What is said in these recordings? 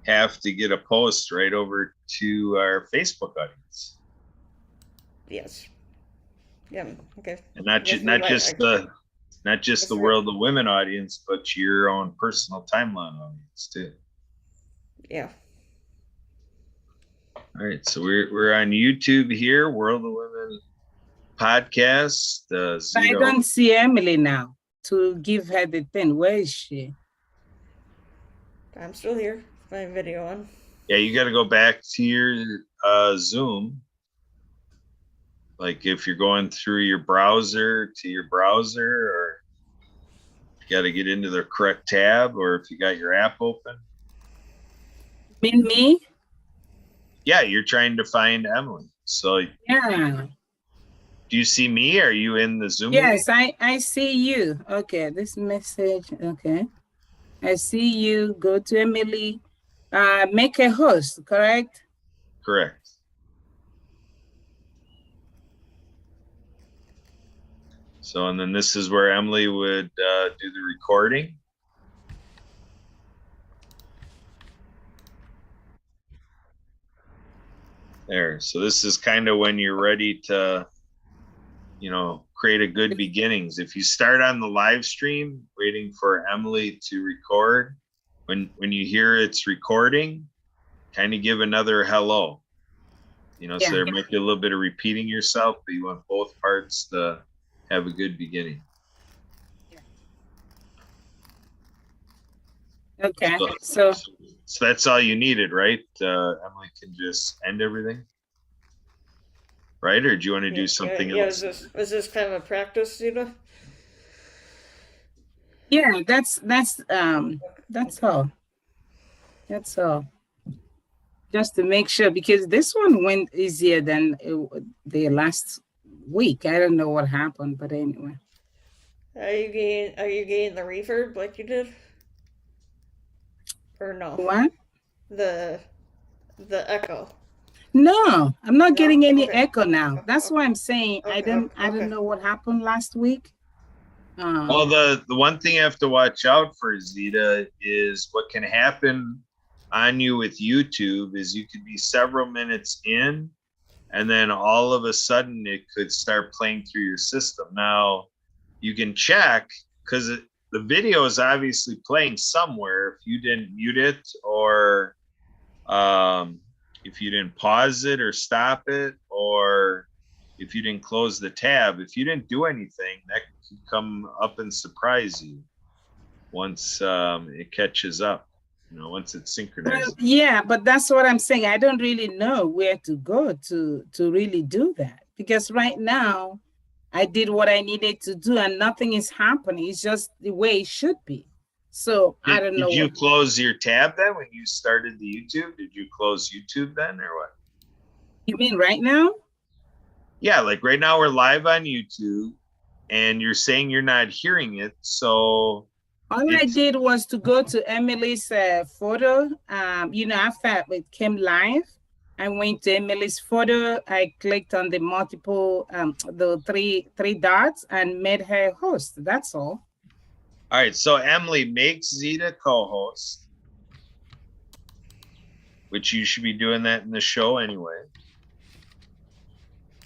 have to get a post right over to our Facebook audience. Yes. Yeah. Okay. And I not guess not just the World of Women audience, but your own personal timeline audience too. Yeah. All right, so we're on YouTube here, World of Women podcast. I don't see Emily now to give her the thing. Where is she? I'm still here. My video on. Yeah, you got to go back to your Zoom. Like if you're going through your browser to your browser, or you got to get into the correct tab, or if you got your app open. Mean me? Yeah, you're trying to find Emily. So yeah. Do you see me? Are you in the Zoom? Yes, I see you. Okay, this message. Okay. I see you. Go to Emily. Make a host, correct? Correct. So, and then this is where Emily would do the recording. There. So this is kind of when you're ready to, create a good beginnings. If you start on the live stream, waiting for Emily to record, when you hear it's recording, kind of give another hello. So there might be a little bit of repeating yourself, but you want both parts to have a good beginning. Okay, so that's all you needed, right? Emily can just end everything, right? Or do you want to do something else? Was this kind of a practice, Yeah, that's all. That's all. Just to make sure, because this one went easier than the last week. I don't know what happened, but anyway. Are you getting the reverb like you did? Or no? What? The echo. No, I'm not getting any echo now. That's why I'm saying I don't know what happened last week. Well, the one thing you have to watch out for, Zita, is what can happen on you with YouTube is you could be several minutes in, and then all of a sudden it could start playing through your system. Now, you can check, because the video is obviously playing somewhere if you didn't mute it, or if you didn't pause it or stop it, or if you didn't close the tab. If you didn't do anything, that could come up and surprise you once it catches up, once it's synchronized. Yeah, but that's what I'm saying. I don't really know where to go to really do that, because right now I did what I needed to do and nothing is happening. It's just the way it should be. So I don't know. Did you close your tab then when you started the YouTube? Did you close YouTube then, or what? You mean right now? Yeah, like right now we're live on YouTube and you're saying you're not hearing it. So all I did was to go to Emily's photo. After it came live, I went to Emily's photo. I clicked on the multiple, the three dots, and made her host. That's all. All right. So Emily, makes Zita co-host, which you should be doing that in the show anyway.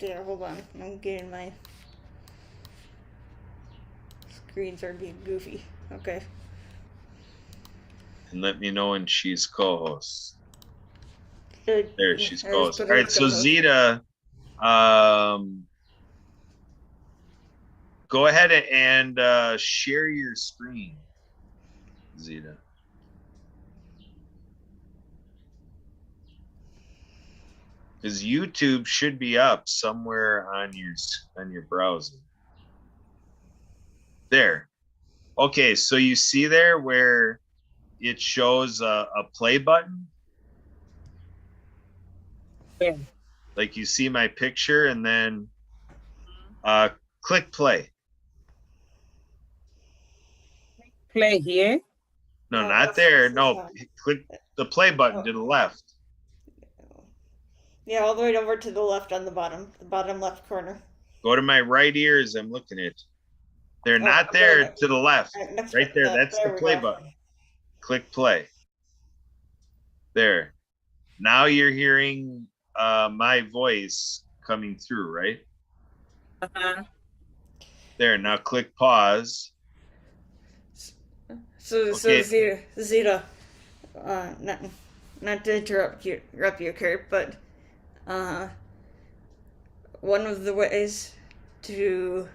Yeah, hold on. I'm getting my screens are being goofy. Okay. And let me know when she's co-host. There, she's co-host. All right, so Zita, go ahead and share your screen, Zita. Because YouTube should be up somewhere on your browser. There. Okay, so you see there where it shows a play button? Yeah. Like you see my picture, and then click play. Play here? No, not there. No, click the play button to the left. Yeah, all the way over to the left on the bottom left corner. Go to my right ear as I'm looking at. They're not there to the left. Right there, that's the play button. Click play. There. Now you're hearing my voice coming through, right? Uh-huh. There. Now click pause. So Okay. Zeta, not to interrupt you, Kurt, but one of the ways to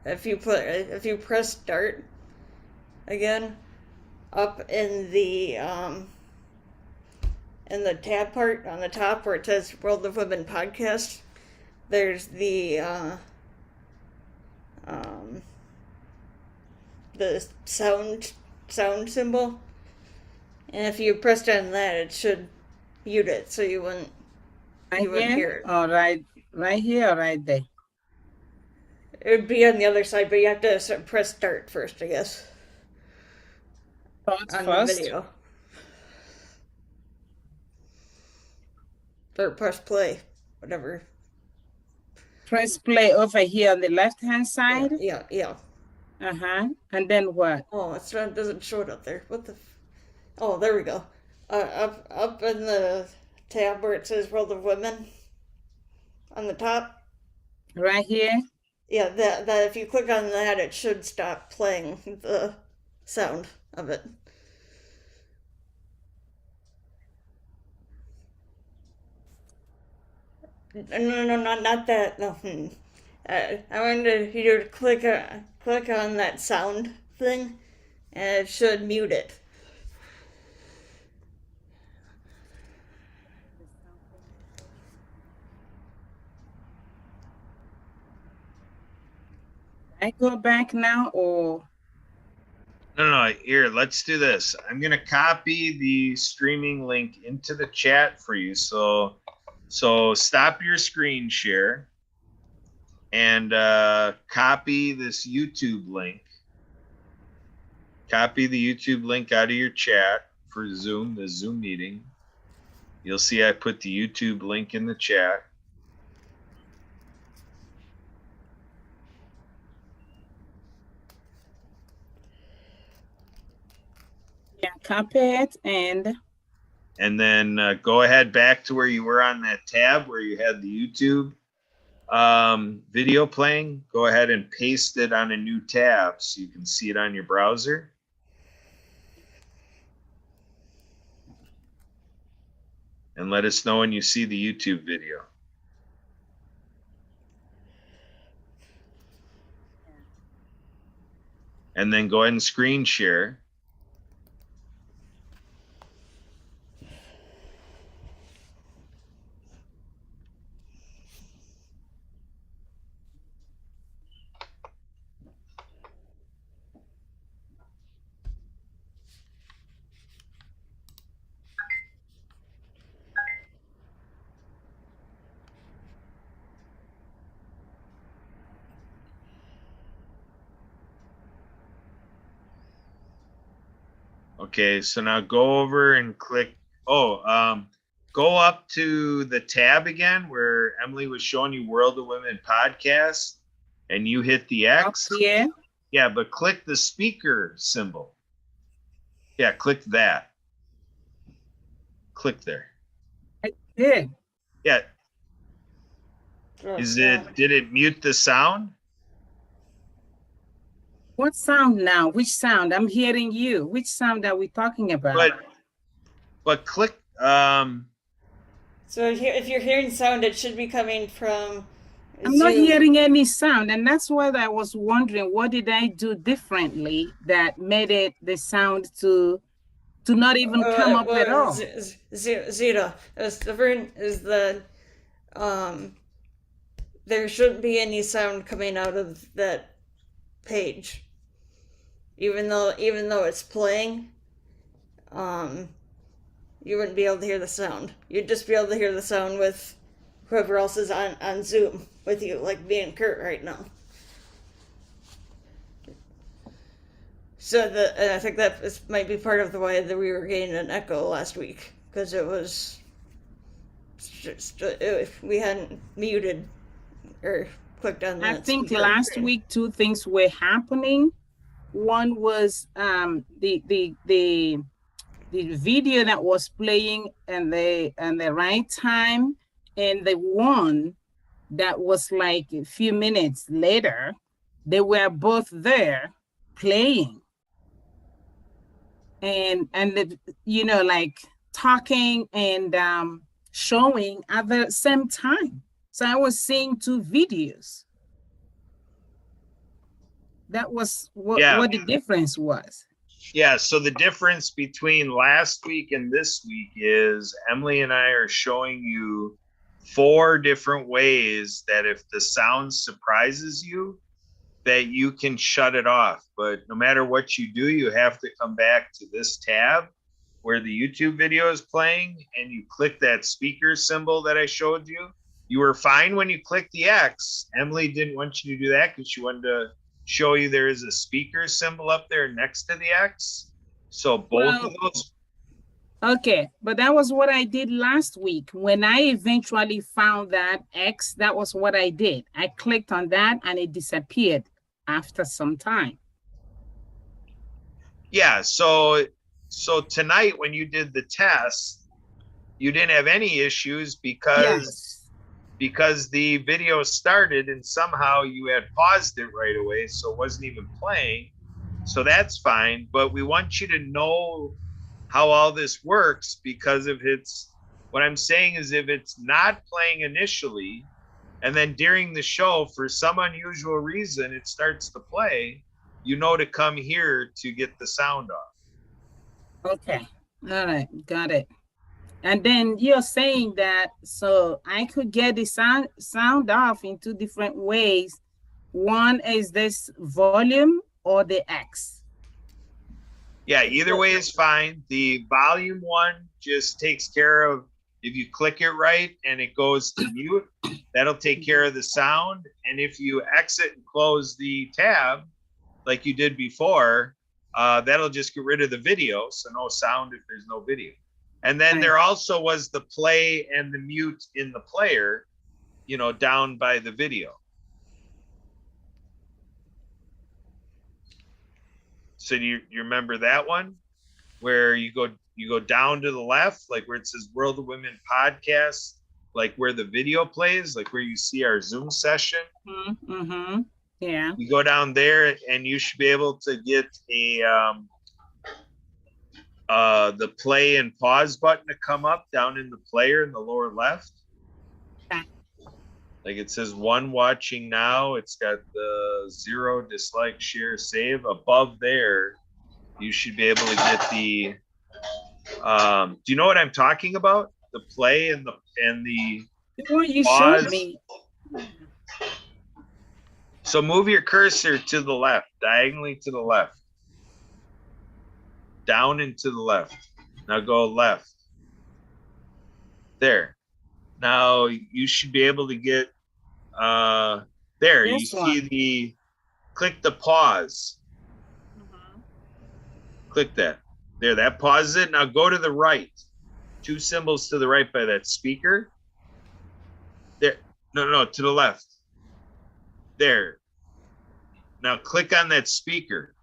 if you press start again up in the tab part on the top where it says World of Women podcast, there's the sound symbol, and if you pressed on that, it should mute it so you wouldn't hear it. All right, right here or right there? It would be on the other side, but you have to press start first, I guess. Start on first. the video. Or press play, whatever. Press play over here on the left-hand side. Yeah. Uh-huh. And then what? Oh, it doesn't show it up there. What the? Oh, there we go. Up in the tab where it says World of Women on the top. Right here. Yeah, that if you click on that, it should stop playing the sound of it. No, not that. No. I wanted you to click on that sound thing, and it should mute it. I go back now or? No, here, let's do this. I'm going to copy the streaming link into the chat for you. So stop your screen share and copy this YouTube link. Copy the YouTube link out of your chat for Zoom, the Zoom meeting. You'll see I put the YouTube link in the chat. Yeah, copy it and then go ahead back to where you were on that tab where you had the YouTube video playing. Go ahead and paste it on a new tab so you can see it on your browser. And let us know when you see the YouTube video. And then go ahead and screen share. Okay, so now go over and click. Go up to the tab again where Emily was showing you World of Women podcast, and you hit the X. Yeah. Yeah, but click the speaker symbol. Yeah, click that. Click there. I did. Yeah. Did it mute the sound? What sound now? Which sound? I'm hearing you. Which sound are we talking about? But click. So if you're hearing sound, it should be coming from. I'm not hearing any sound, and that's why I was wondering what did I do differently that made it the sound to not even come up at all. Zeta is the there shouldn't be any sound coming out of that page. Even though it's playing, you wouldn't be able to hear the sound. You'd just be able to hear the sound with whoever else is on Zoom with you, like me and Kurt right now. So I think that might be part of the way that we were getting an echo last week, because it was we hadn't muted or clicked on that. I think last week 2 things were happening. One was the the video that was playing and the right time, and the one that was like a few minutes later, they were both there playing and you know, like talking and showing at the same time. So I was seeing two videos. That was what the difference was. Yeah, so the difference between last week and this week is Emily and I are showing you 4 different ways that if the sound surprises you, that you can shut it off. But no matter what you do, you have to come back to this tab where the YouTube video is playing, and you click that speaker symbol that I showed you. You were fine when you clicked the X. Emily didn't want you to do that because she wanted to show you there is a speaker symbol up there next to the X. So both of those. Okay, but that was what I did last week. When I eventually found that X, that was what I did. I clicked on that and it disappeared after some time. Yeah, so tonight when you did the test, you didn't have any issues because the video started and somehow you had paused it right away, so it wasn't even playing. So that's fine, but we want you to know how all this works, because what I'm saying is if it's not playing initially and then during the show for some unusual reason it starts to play, you know to come here to get the sound off. Okay, all right, got it. And then you're saying that so I could get the sound off in 2 different ways. One is this volume or the X. Yeah, either way is fine. The volume one just takes care of, if you click it right and it goes to mute, that'll take care of the sound. And if you exit and close the tab like you did before, that'll just get rid of the video, so no sound if there's no video. And then there also was the play and the mute in the player, you know, down by the video. So you remember that one where you go down to the left, like where it says World of Women Podcast, like where the video plays, like where you see our Zoom session. Mm-hmm. Yeah. You go down there and you should be able to get the play and pause button to come up down in the player in the lower left. Okay. Like it says 1 watching now. It's got the 0 dislike, share, save. Above there, you should be able to get the. Do you know what I'm talking about? The play and the Well, you pause. showed me. So move your cursor to the left, diagonally to the left, down and to the left. Now go left. There. Now you should be able to get there. You see click the pause. Click that. There, that pauses it. Now go to the right. 2 symbols to the right by that speaker. There. No, to the left. There. Now click on that speaker.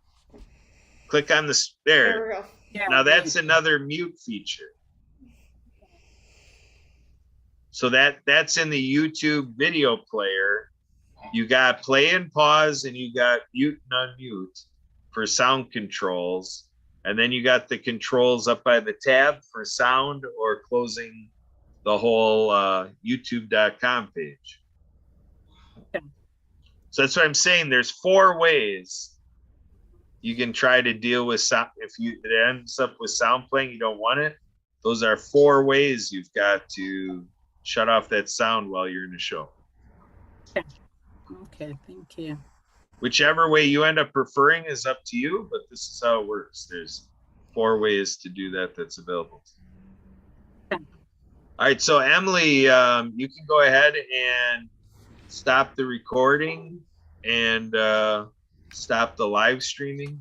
Click on the there. Yeah. Now that's another mute feature. So that's in the YouTube video player. You got play and pause, and you got mute and unmute for sound controls. And then you got the controls up by the tab for sound or closing the whole youtube.com page. Okay. So that's what I'm saying. There's 4 ways you can try to deal with sound. If it ends up with sound playing, you don't want it. Those are 4 ways you've got to shut off that sound while you're in the show. Okay, thank you. Whichever way you end up preferring is up to you, but this is how it works. There's 4 ways to do that that's available. Okay. All right, so Emily, you can go ahead and stop the recording and stop the live streaming.